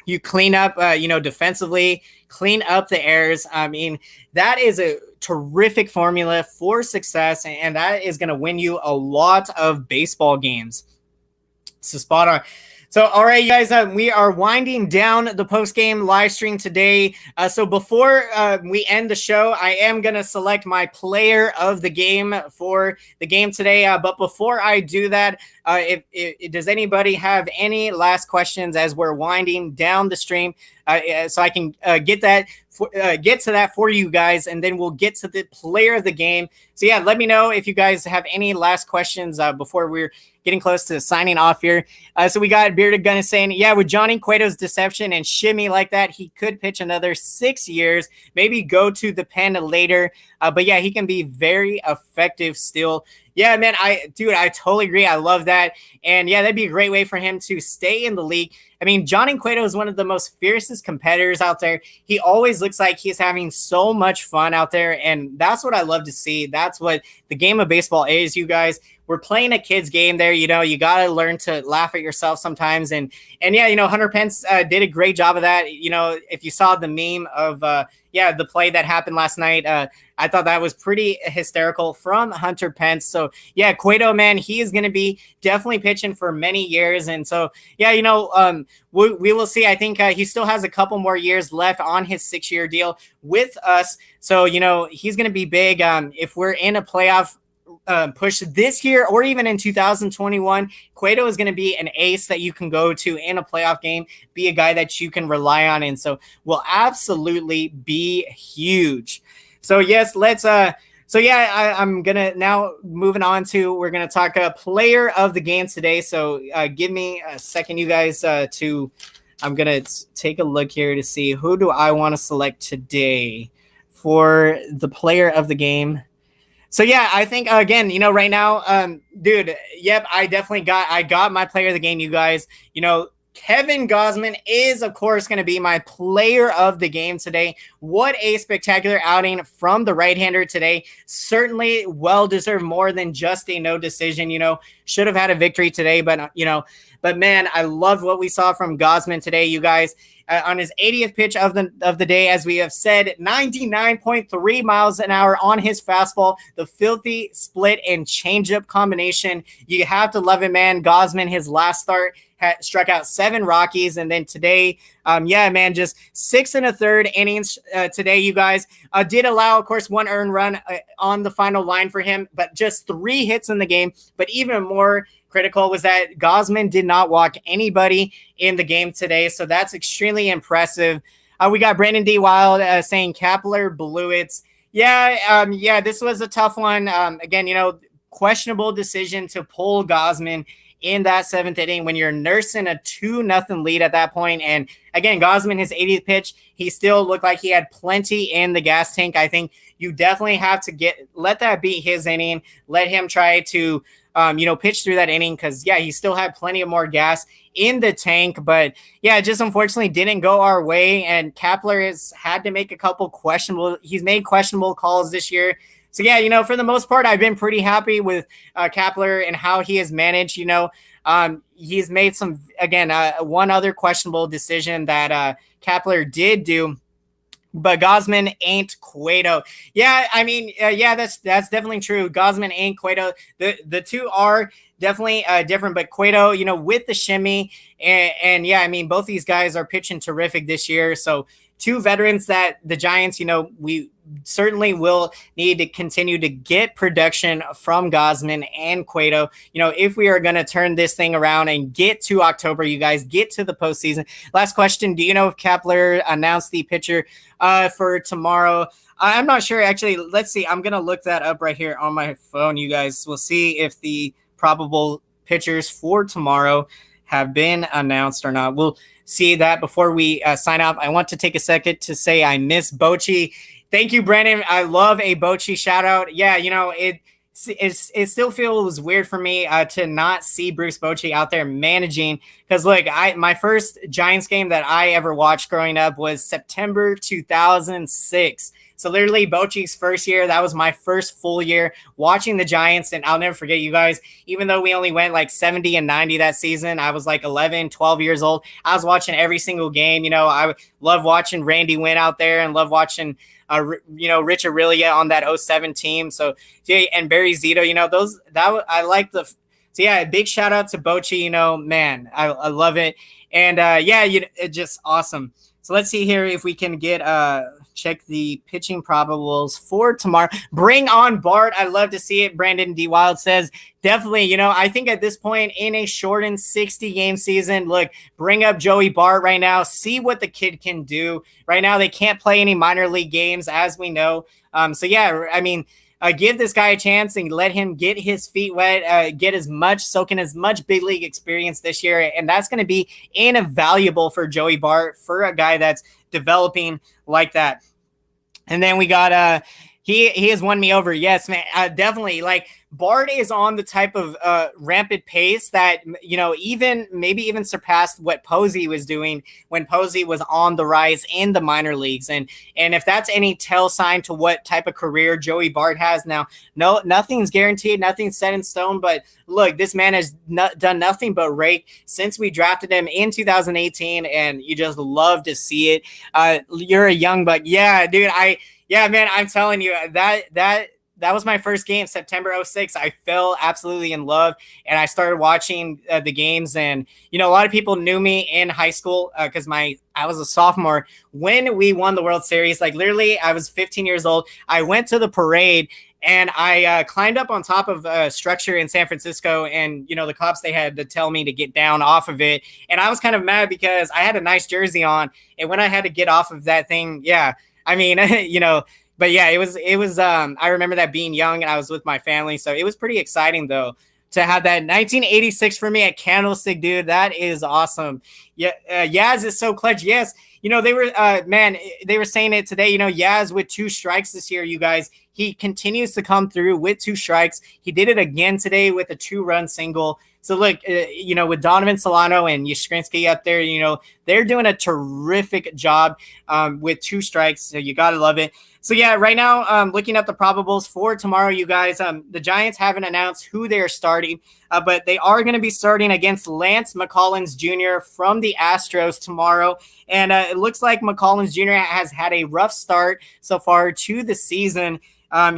You clean up, defensively, clean up the errors. I mean, that is a terrific formula for success, and that is going to win you a lot of baseball games. So spot on. So, all right, you guys, we are winding down the post-game live stream today. So before we end the show, I am going to select my player of the game for the game today. But before I do that, does anybody have any last questions as we're winding down the stream? So I can get to that for you guys, and then we'll get to the player of the game. So let me know if you guys have any last questions before we're getting close to signing off here. So we got Bearded Gun is saying, with Johnny Cueto's deception and shimmy like that, he could pitch another 6 years, maybe go to the pen later. But he can be very effective still. Yeah, man, I totally agree. I love that. And that'd be a great way for him to stay in the league. I mean, Johnny Cueto is one of the most fiercest competitors out there. He always looks like he's having so much fun out there. And that's what I love to see. That's what the game of baseball is, you guys. we're playing a kid's game there. You know, you got to learn to laugh at yourself sometimes. And yeah, you know, Hunter Pence did a great job of that. You know, if you saw the meme of, the play that happened last night, I thought that was pretty hysterical from Hunter Pence. So yeah, Cueto, man, he is going to be definitely pitching for many years. And so, yeah, you know, we will see. I think he still has a couple more years left on his 6-year deal with us. So, you know, he's going to be big. If we're in a playoff push this year or even in 2021, Cueto is going to be an ace that you can go to in a playoff game, be a guy that you can rely on. And so will absolutely be huge. So yes, I'm going to now moving on to, we're going to talk player of the game today. So give me a second, you guys, I'm going to take a look here to see who do I want to select today for the player of the game. So yeah, I think again, you know, right now, dude, yep, I got my player of the game, you guys. You know, Kevin Gausman is, of course, going to be my player of the game today. What a spectacular outing from the right-hander today. Certainly well-deserved, more than just a no decision. You know, should have had a victory today, but, you know, but man, I loved what we saw from Gausman today, you guys. On his 80th pitch of the day, as we have said, 99.3 miles an hour on his fastball, the filthy split and changeup combination. You have to love it, man. Gausman, his last start, struck out 7 Rockies, and then today, just 6 1/3 innings today, you guys. Did allow, of course, 1 earned run on the final line for him, but just 3 hits in the game. But even more critical was that Gausman did not walk anybody in the game today, so that's extremely impressive. We got Brandon D. Wild saying Kepler blew it. This was a tough one. Again, you know, questionable decision to pull Gausman in that 7th inning when you're nursing a 2-0 lead at that point. And again, Gausman, his 80th pitch, he still looked like he had plenty in the gas tank. I think you definitely have to let that be his inning. Let him try to pitch through that inning, because he still had plenty of more gas in the tank. But it just unfortunately didn't go our way, and Kepler has had to make he's made questionable calls this year. So for the most part, I've been pretty happy with Kepler and how he has managed. He's made some, one other questionable decision that Kepler did do, but Gausman ain't Cueto. That's definitely true. Gausman ain't Cueto. The two are definitely different, but Cueto, with the shimmy and both these guys are pitching terrific this year. So 2 veterans that the Giants, we certainly will need to continue to get production from Gausman and Cueto, if we are going to turn this thing around and get to October, you guys, get to the postseason. Last question. Do you know if Kepler announced the pitcher for tomorrow? I'm not sure. Actually, let's see. I'm going to look that up right here on my phone. You guys will see if the probable pitchers for tomorrow have been announced or not. We'll see that before we sign off. I want to take a second to say I miss Bochy. Thank you, Brandon. I love a Bochy shout out. It still feels weird for me to not see Bruce Bochy out there managing, because look, my first Giants game that I ever watched growing up was September 2006. So literally Bochy's first year, that was my first full year watching the Giants. And I'll never forget, you guys, even though we only went like 70 and 90 that season, I was like 11, 12 years old. I was watching every single game. I love watching Randy Wynn out there and love watching, Rich Aurelia on that 07 team. So, and Barry Zito, I like big shout out to Bochy, man, I love it. And it's just awesome. So let's see here if we can get check the pitching probables for tomorrow. Bring on Bart. I love to see it. Brandon D. Wild says, definitely, I think at this point in a shortened 60-game season, look, bring up Joey Bart right now. See what the kid can do. Right now, they can't play any minor league games, as we know. Give this guy a chance and let him get his feet wet, soak in as much big league experience this year. And that's going to be invaluable for Joey Bart, for a guy that's developing like that. And then we got, he has won me over. Yes, man. Definitely. Like, Bard is on the type of rampant pace that, maybe even surpassed what Posey was doing when Posey was on the rise in the minor leagues. And if that's any tell sign to what type of career Joey Bard has now, no, nothing's guaranteed, nothing's set in stone. But look, this man has done nothing but rake since we drafted him in 2018, and you just love to see it. You're a young buck. Yeah, dude. Man, I'm telling you, that was my first game, September 06. I fell absolutely in love, and I started watching the games. And, a lot of people knew me in high school because I was a sophomore when we won the World Series. Like, literally, I was 15 years old. I went to the parade, and I climbed up on top of a structure in San Francisco, and, the cops, they had to tell me to get down off of it. And I was kind of mad because I had a nice jersey on, and when I had to get off of that thing, I mean, but yeah, it was, I remember that being young and I was with my family. So it was pretty exciting though, to have that 1986 for me at Candlestick, dude. That is awesome. Yeah. Yaz is so clutch. Yes. They were saying it today, Yaz with 2 strikes this year, you guys, he continues to come through with 2 strikes. He did it again today with a 2-run single. So look, with Donovan Solano and Yastrzemski up there, they're doing a terrific job with 2 strikes. So you got to love it. So yeah, right now, looking at the probables for tomorrow, you guys, the Giants haven't announced who they're starting, but they are going to be starting against Lance McCollins Jr. from the Astros tomorrow. And it looks like McCollins Jr. has had a rough start so far to the season.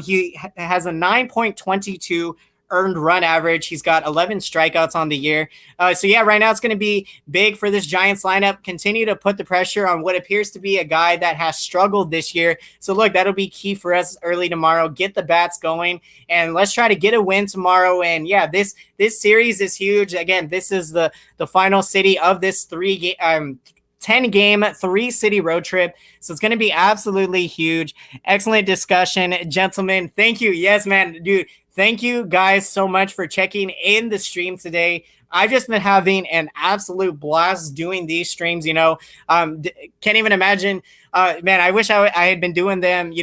He has a 9.22 earned run average. He's got 11 strikeouts on the year. So yeah, right now it's going to be big for this Giants lineup. Continue to put the pressure on what appears to be a guy that has struggled this year. So look, that'll be key for us early tomorrow. Get the bats going, and let's try to get a win tomorrow. And yeah, this series is huge. Again, this is the final city of this 10-game, 3-city road trip. So it's going to be absolutely huge. Excellent discussion, gentlemen. Thank you. Yes, man, dude. Thank you guys so much for checking in the stream today. I've just been having an absolute blast doing these streams, can't even imagine. Man, I wish I had been doing them,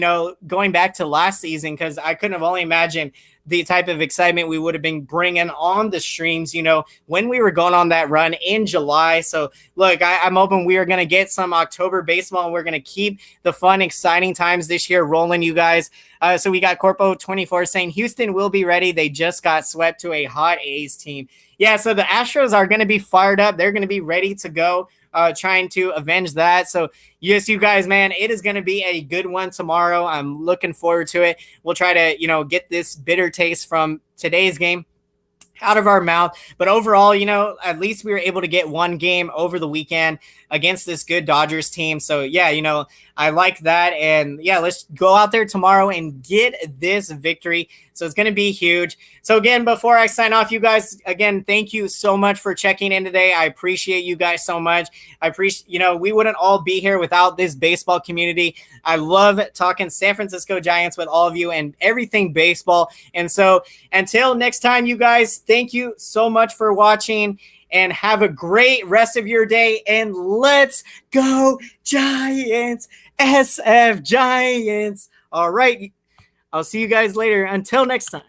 going back to last season, because I couldn't have only imagined the type of excitement we would have been bringing on the streams, when we were going on that run in July. So look, I'm hoping we are going to get some October baseball, and we're going to keep the fun, exciting times this year rolling, you guys. So we got Corpo24 saying Houston will be ready. They just got swept to a hot A's team. Yeah, so the Astros are going to be fired up. They're going to be ready to go, trying to avenge that. So yes, you guys, man, it is going to be a good one tomorrow. I'm looking forward to it. We'll try to, get this bitter taste from today's game out of our mouth. But overall, at least we were able to get one game over the weekend against this good Dodgers team. So yeah, I like that. And yeah, let's go out there tomorrow and get this victory. So it's going to be huge. So again, before I sign off, you guys, again, thank you so much for checking in today. I appreciate you guys so much. I appreciate, we wouldn't all be here without this baseball community. I love talking San Francisco Giants with all of you and everything baseball. And so until next time, you guys, thank you so much for watching, and have a great rest of your day. And let's go Giants, SF Giants. All right. I'll see you guys later. Until next time.